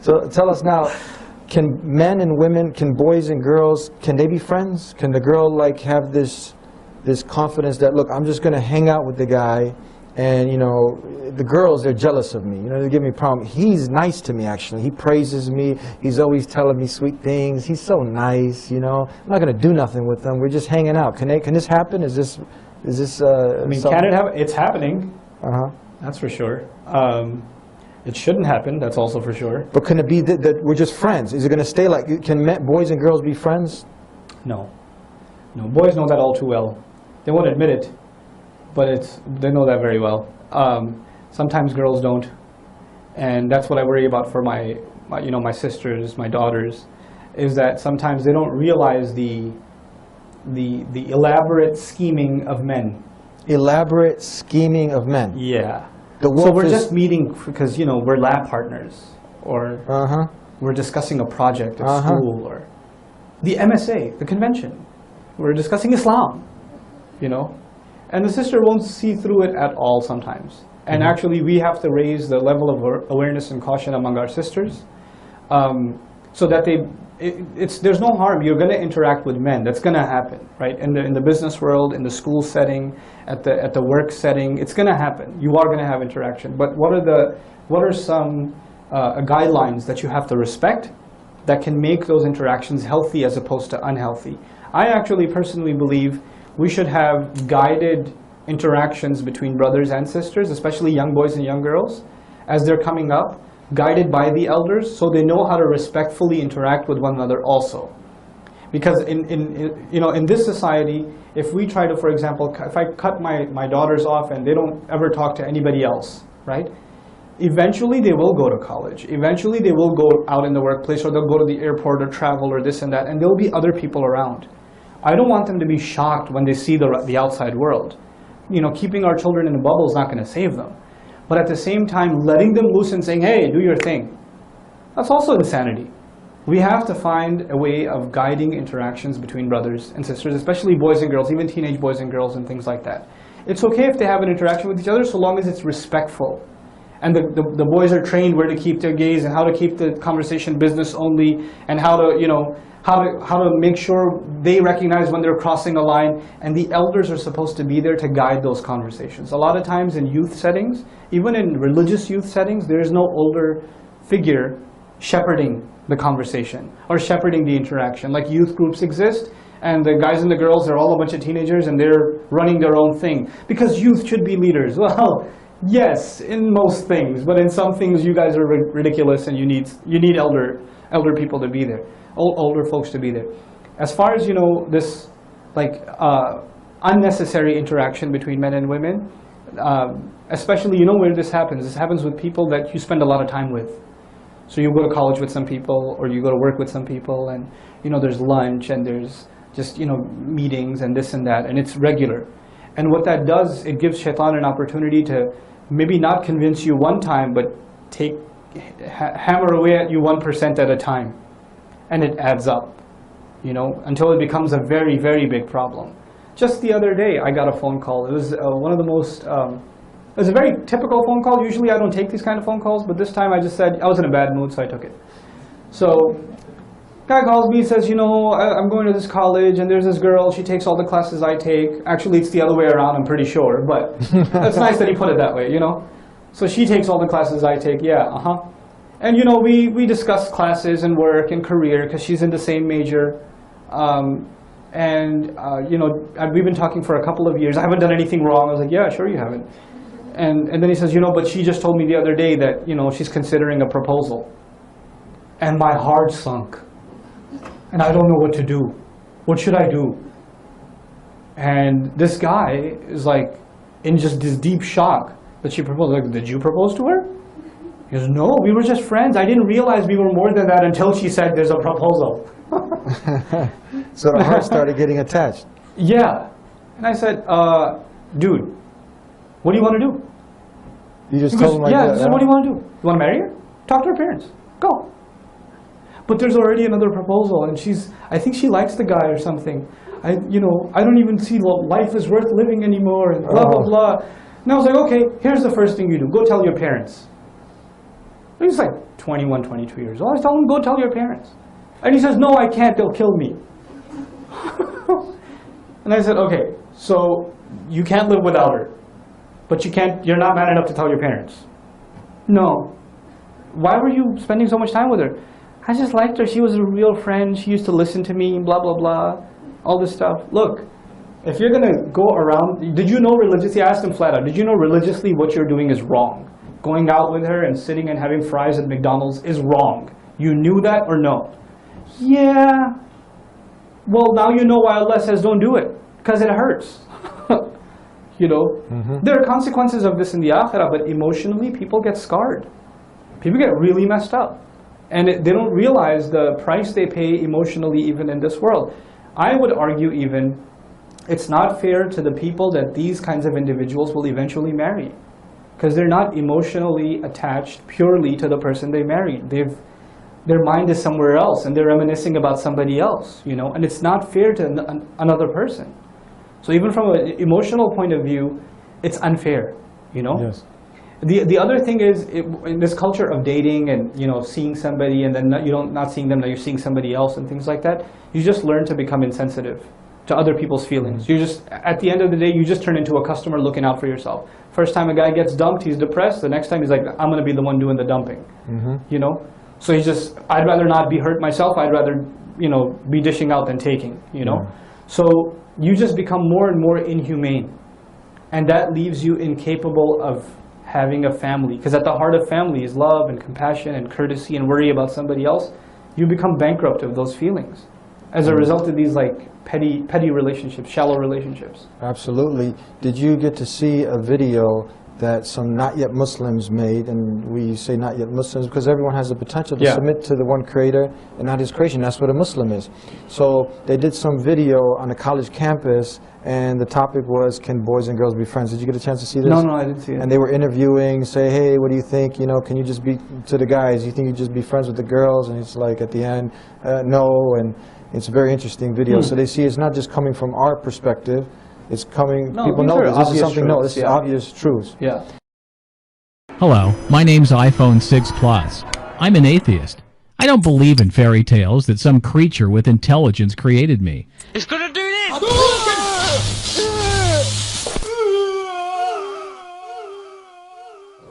So tell us now, can men and women, can boys and girls, can they be friends? Can the girl like have this confidence that, look, I'm just going to hang out with the guy, and you know, the girls, they're jealous of me, you know, they give me a problem. He's nice to me, actually. He praises me. He's always telling me sweet things. He's so nice, you know. I'm not going to do nothing with him. We're just hanging out. Can this happen? Is this I mean, can it happen? It's happening. That's for sure. It shouldn't happen. That's also for sure. But can it be that we're just friends? Is it going to stay like, can boys and girls be friends? No. No, boys know that all too well. They won't admit it, but they know that very well. Sometimes girls don't, and that's what I worry about for my sisters, my daughters, is that sometimes they don't realize the elaborate scheming of men. Elaborate scheming of men. Yeah. So we're just meeting because, you know, we're lab partners, or we're discussing a project at school, or the MSA, the convention. We're discussing Islam, you know, and the sister won't see through it at all sometimes. And actually, we have to raise the level of awareness and caution among our sisters, so that there's no harm. You're going to interact with men. That's going to happen, right? In the business world, in the school setting, at the work setting, it's going to happen. You are going to have interaction. But what are some guidelines that you have to respect that can make those interactions healthy as opposed to unhealthy? I actually personally believe we should have guided interactions between brothers and sisters, especially young boys and young girls, as they're coming up, guided by the elders, so they know how to respectfully interact with one another also. Because in this society, if we try to, for example, if I cut my daughters off and they don't ever talk to anybody else, right? Eventually they will go to college. Eventually they will go out in the workplace, or they'll go to the airport or travel or this and that, and there'll be other people around. I don't want them to be shocked when they see the outside world. You know, keeping our children in a bubble is not going to save them. But at the same time, letting them loose and saying, hey, do your thing, that's also insanity. We have to find a way of guiding interactions between brothers and sisters, especially boys and girls, even teenage boys and girls and things like that. It's okay if they have an interaction with each other, so long as it's respectful. And the boys are trained where to keep their gaze and how to keep the conversation business only, and how to, you know, how to make sure they recognize when they're crossing a line, and the elders are supposed to be there to guide those conversations. A lot of times in youth settings, even in religious youth settings, there is no older figure shepherding the conversation or shepherding the interaction. Like youth groups exist, and the guys and the girls are all a bunch of teenagers and they're running their own thing. Because youth should be leaders. Well, yes, in most things, but in some things you guys are ridiculous, and you need elder people to be there. Older folks to be there. As far as, you know, this like unnecessary interaction between men and women, especially, you know, where this happens with people that you spend a lot of time with. So you go to college with some people, or you go to work with some people, and, you know, there's lunch and there's just, you know, meetings and this and that, and it's regular. And what that does, it gives shaitan an opportunity to maybe not convince you one time, but hammer away at you 1% at a time. And it adds up, you know, until it becomes a very, very big problem. Just the other day, I got a phone call. It was one of the most, it was a very typical phone call. Usually I don't take these kind of phone calls, but this time I just said, I was in a bad mood, so I took it. So, guy calls me, says, you know, I'm going to this college, and there's this girl, she takes all the classes I take. Actually, it's the other way around, I'm pretty sure, but it's nice that he put it that way, you know. So she takes all the classes I take, yeah, And, you know, we discuss classes and work and career, because she's in the same major. You know, we've been talking for a couple of years. I haven't done anything wrong. I was like, yeah, sure you haven't. And then he says, you know, but she just told me the other day that, you know, she's considering a proposal. And my heart sunk. And I don't know what to do. What should I do? And this guy is like in just this deep shock that she proposed. Like, did you propose to her? He goes, no, we were just friends. I didn't realize we were more than that until she said there's a proposal. So the heart started getting attached. Yeah. And I said, dude, what do you want to do? You just told him like yeah, that? Yeah, what do you want to do? You want to marry her? Talk to her parents. Go. But there's already another proposal, and I think she likes the guy or something. I don't even see life is worth living anymore, and blah, blah, blah. And I was like, okay, here's the first thing you do. Go tell your parents. And he's like, 21, 22 years old. I tell him, go tell your parents. And he says, no, I can't, they'll kill me. And I said, okay, so you can't live without her, but you're not man enough to tell your parents. No. Why were you spending so much time with her? I just liked her, she was a real friend, she used to listen to me, blah, blah, blah, all this stuff. Look, if you're gonna go around, did you know religiously, I asked him flat out, did you know religiously what you're doing is wrong? Going out with her and sitting and having fries at McDonald's is wrong. You knew that or no? Yeah. Well, now you know why Allah says don't do it, because it hurts. You know, there are consequences of this in the akhirah, but emotionally people get scarred. People get really messed up. And they don't realize the price they pay emotionally even in this world. I would argue even, it's not fair to the people that these kinds of individuals will eventually marry. Because they're not emotionally attached purely to the person they married. Their mind is somewhere else and they're reminiscing about somebody else, you know, and it's not fair to another person. So even from an emotional point of view, it's unfair, you know. Yes. The other thing is, in this culture of dating and, you know, seeing somebody and then not seeing them, now you're seeing somebody else and things like that, you just learn to become insensitive to other people's feelings. You just, at the end of the day, you just turn into a customer looking out for yourself. First time a guy gets dumped, he's depressed. The next time he's like, I'm going to be the one doing the dumping, you know. So he's just, I'd rather not be hurt myself. I'd rather, you know, be dishing out than taking, you know. Yeah. So you just become more and more inhumane. And that leaves you incapable of having a family. Because at the heart of family is love and compassion and courtesy and worry about somebody else. You become bankrupt of those feelings as a result of these like petty relationships, shallow relationships. Absolutely. Did you get to see a video that some not yet Muslims made? And we say not yet Muslims because everyone has the potential to submit to the one creator and not his creation. That's what a Muslim is. So they did some video on a college campus and the topic was, can boys and girls be friends? Did you get a chance to see this? No, I didn't see it. And they were interviewing, say, hey, what do you think? You know, can you just be, to the guys, you think you just be friends with the girls? And it's like at the end, no. And it's a very interesting video. So they see it's not just coming from our perspective. It's coming, people know this is something, no, this is obvious truths. Yeah. Hello, my name's iPhone 6 Plus. I'm an atheist. I don't believe in fairy tales that some creature with intelligence created me. It's gonna do this!